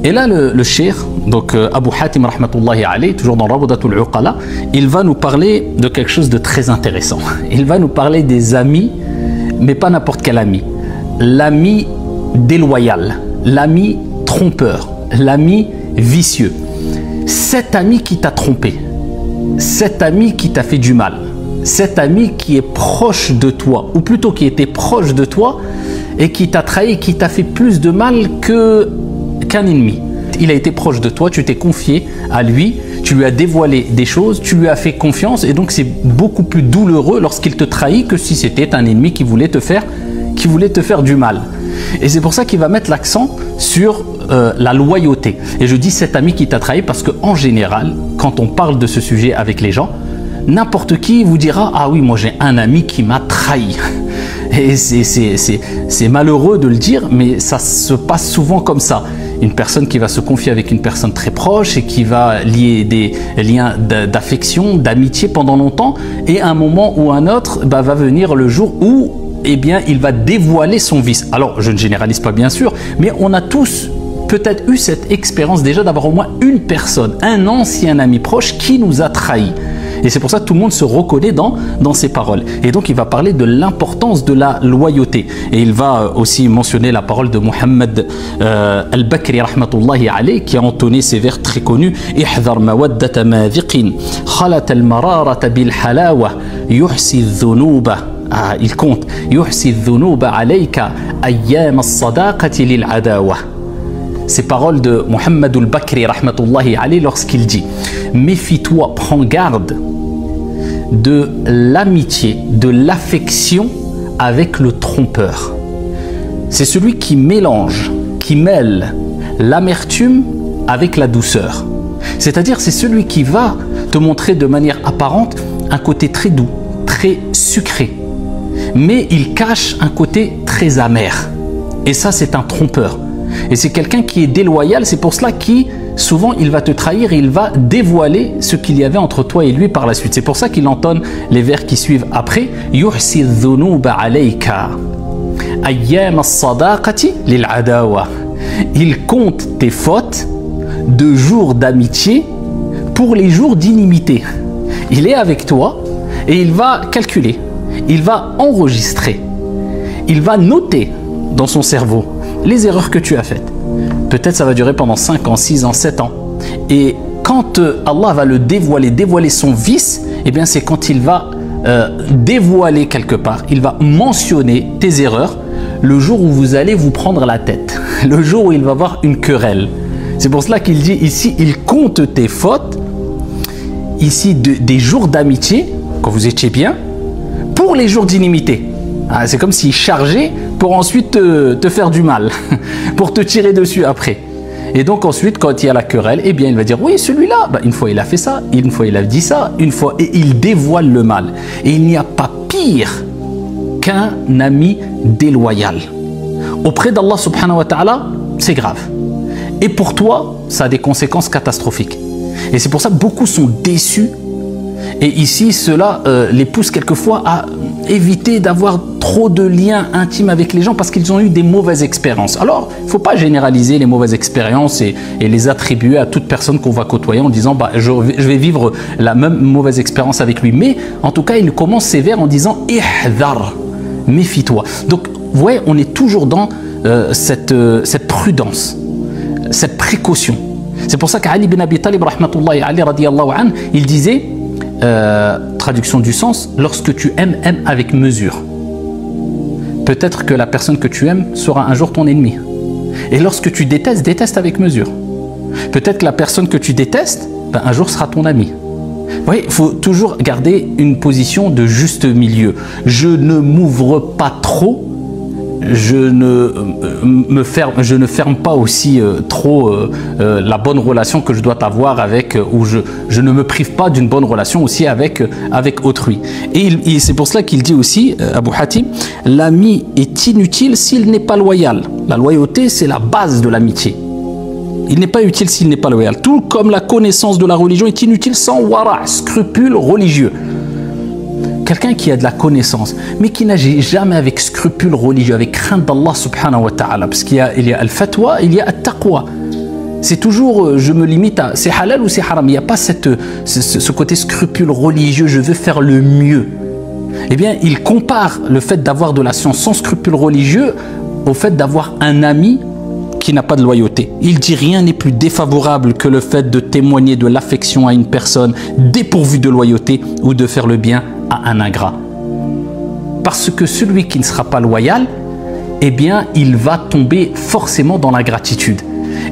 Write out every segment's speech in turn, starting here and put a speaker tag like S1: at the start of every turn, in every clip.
S1: Et là, le cheikh, donc Abu Hatim rahmatullahi alayhi, toujours dans Rawdatul Uqala, il va nous parler de quelque chose de très intéressant. Il va nous parler des amis, mais pas n'importe quel ami. L'ami déloyal, l'ami trompeur, l'ami vicieux. Cet ami qui t'a trompé, cet ami qui t'a fait du mal, cet ami qui est proche de toi, ou plutôt qui était proche de toi et qui t'a trahi, qui t'a fait plus de mal qu'un ennemi. Il a été proche de toi, tu t'es confié à lui, tu lui as dévoilé des choses, tu lui as fait confiance, et donc c'est beaucoup plus douloureux lorsqu'il te trahit que si c'était un ennemi qui voulait te faire du mal. Et c'est pour ça qu'il va mettre l'accent sur la loyauté. Et je dis cet ami qui t'a trahi parce qu'en général, quand on parle de ce sujet avec les gens, n'importe qui vous dira « Ah oui, moi j'ai un ami qui m'a trahi ». Et c'est malheureux de le dire, mais ça se passe souvent comme ça. Une personne qui va se confier avec une personne très proche et qui va lier des liens d'affection, d'amitié pendant longtemps, et à un moment ou un autre, va venir le jour où il va dévoiler son vice. Alors, je ne généralise pas bien sûr, mais on a tous peut-être eu cette expérience déjà d'avoir au moins une personne, un ancien ami proche qui nous a trahis. Et c'est pour ça que tout le monde se reconnaît dans ces paroles. Et donc il va parler de l'importance de la loyauté. Et il va aussi mentionner la parole de Mohammed al-Bakri rahmatullahi alayhi, qui a entonné ces vers très connus. Ihdhar mawaddata madhiqin khalat al-mararata bil halawa yuhsi dhunuba. Il compte yuhsi dhunuba alayka ayyam as-sadaqati lil adawa. Ces paroles de Mohammed al-Bakri rahmatullahi alayhi lorsqu'il dit: méfie-toi, prends garde de l'amitié, de l'affection avec le trompeur. C'est celui qui mélange, qui mêle l'amertume avec la douceur. C'est-à-dire, c'est celui qui va te montrer de manière apparente un côté très doux, très sucré, mais il cache un côté très amer. Et ça, c'est un trompeur. Et c'est quelqu'un qui est déloyal, c'est pour cela qu'il souvent il va te trahir et il va dévoiler ce qu'il y avait entre toi et lui par la suite. C'est pour ça qu'il entonne les vers qui suivent après. Yuhsi dhunuba alayka ayyam as-sadaqati lil adawa. Il compte tes fautes de jours d'amitié pour les jours d'inimité. Il est avec toi et il va calculer, il va enregistrer, il va noter dans son cerveau les erreurs que tu as faites. Peut-être ça va durer pendant 5 ans, 6 ans, 7 ans. Et quand Allah va le dévoiler son vice, eh bien c'est quand il va dévoiler quelque part, il va mentionner tes erreurs le jour où vous allez vous prendre la tête, le jour où il va y avoir une querelle. C'est pour cela qu'il dit ici, il compte tes fautes, ici des jours d'amitié, quand vous étiez bien, pour les jours d'inimité. C'est comme s'il chargeait pour ensuite te faire du mal, pour te tirer dessus après. Et donc ensuite, quand il y a la querelle, eh bien il va dire, oui, celui-là, une fois il a fait ça, une fois il a dit ça, une fois, et il dévoile le mal. Et il n'y a pas pire qu'un ami déloyal. Auprès d'Allah subhanahu wa ta'ala, c'est grave. Et pour toi, ça a des conséquences catastrophiques. Et c'est pour ça que beaucoup sont déçus. Et ici, cela les pousse quelquefois à éviter d'avoir trop de liens intimes avec les gens parce qu'ils ont eu des mauvaises expériences. Alors, il ne faut pas généraliser les mauvaises expériences et les attribuer à toute personne qu'on va côtoyer en disant je vais vivre la même mauvaise expérience avec lui. Mais en tout cas, il commence ses vers en disant « Ihdhar », méfie-toi. Donc, vous voyez, on est toujours dans cette prudence, cette précaution. C'est pour ça qu'Ali ibn Abi Talib, rahmatullahi alayhi, radiyallahu anhu, il disait, traduction du sens, lorsque tu aimes, aime avec mesure. Peut-être que la personne que tu aimes sera un jour ton ennemi. Et lorsque tu détestes, déteste avec mesure. Peut-être que la personne que tu détestes, un jour sera ton ami. Vous voyez, il faut toujours garder une position de juste milieu. Je ne m'ouvre pas trop, je ne ferme pas aussi trop la bonne relation que je dois avoir avec, ou je ne me prive pas d'une bonne relation aussi avec autrui. Et c'est pour cela qu'il dit aussi, Abu Hatim, l'ami est inutile s'il n'est pas loyal. La loyauté, c'est la base de l'amitié. Il n'est pas utile s'il n'est pas loyal. Tout comme la connaissance de la religion est inutile sans wara, scrupule religieux. Quelqu'un qui a de la connaissance, mais qui n'agit jamais avec scrupule religieux, avec crainte d'Allah subhanahu wa ta'ala. Parce qu'il y a al-fatwa, il y a al-taqwa. C'est toujours, je me limite à c'est halal ou c'est haram. Il n'y a pas ce côté scrupule religieux, je veux faire le mieux. Eh bien, il compare le fait d'avoir de la science sans scrupule religieux au fait d'avoir un ami qui n'a pas de loyauté. Il dit rien n'est plus défavorable que le fait de témoigner de l'affection à une personne dépourvue de loyauté ou de faire le bien à un ingrat. Parce que celui qui ne sera pas loyal, eh bien, il va tomber forcément dans l'ingratitude.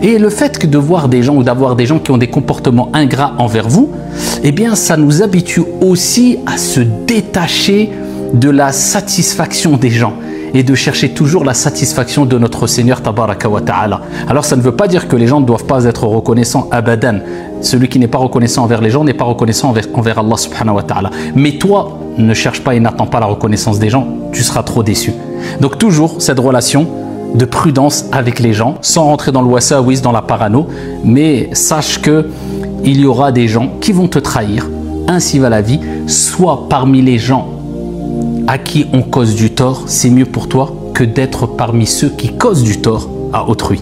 S1: Et le fait de voir des gens ou d'avoir des gens qui ont des comportements ingrats envers vous, eh bien, ça nous habitue aussi à se détacher de la satisfaction des gens et de chercher toujours la satisfaction de notre Seigneur Tabaraka wa Ta'ala. Alors ça ne veut pas dire que les gens ne doivent pas être reconnaissants abadan. Celui qui n'est pas reconnaissant envers les gens n'est pas reconnaissant envers Allah subhanahu wa ta'ala. Mais toi, ne cherche pas et n'attends pas la reconnaissance des gens, tu seras trop déçu. Donc toujours cette relation de prudence avec les gens, sans rentrer dans le wasawis, dans la parano, mais sache que il y aura des gens qui vont te trahir, ainsi va la vie, soit parmi les gens à qui on cause du tort, c'est mieux pour toi que d'être parmi ceux qui causent du tort à autrui.